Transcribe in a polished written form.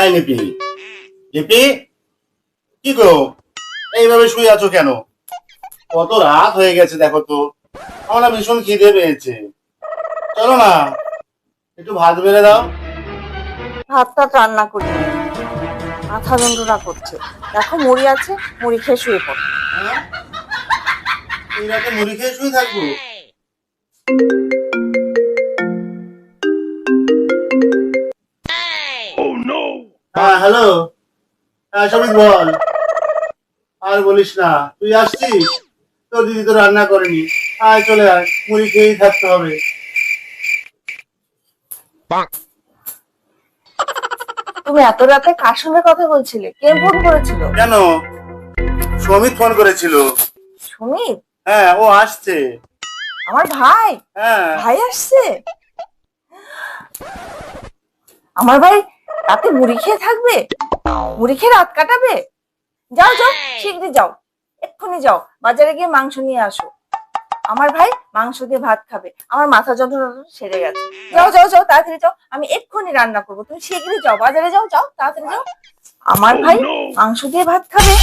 এই লিপি, লিপি, কি গো এইভাবে শুয়ে আছো কেন? কত রাত হয়ে গেছে দেখো তো। আমার না ভীষণ খিদে পেয়েছে। চলো না, একটু ভাত বেড়ে দাও। ভাতটা রান্না করি, মাথা যন্ত্রণা করছে। দেখো মুড়ি আছে, মুড়ি খেয়ে শুয়ে পড়ো। হ্যাঁ, এই রাতে মুড়ি খেয়ে শুয়ে থাকবো? হ্যাঁ, হ্যালো। হ্যাঁ সবিত বল। আর বলিস না, তুই আসছিস? তোর দিদি তো রান্না করেনি। আয় চলে আয়, মুড়ি খেয়েই থাকতে হবে। তুমি এত রাতে কার সঙ্গে কথা বলছিলে? কে ফোন করেছিল? কেন? সমিত ফোন করেছিল। সুমিত? হ্যাঁ, ও আসছে। আমার ভাই? হ্যাঁ। ভাই আসছে? আমার ভাই রাতে মুড়ি খেয়ে থাকবে? মুড়ি খেয়ে রাত কাটাবে? যাও যাও, শীঘ্রই যাও, এক্ষুনি যাও, বাজারে গিয়ে মাংস নিয়ে আসো। আমার ভাই মাংস দিয়ে ভাত খাবে। আমার মাথা যন্ত্রণা সেরে গেছে। যাও যাও যাও, তাড়াতাড়ি যাও, আমি এক্ষুনি রান্না করবো। তুমি শীঘ্রই যাও, বাজারে যাও, যাও তাড়াতাড়ি যাও। আমার ভাই মাংস দিয়ে ভাত খাবে?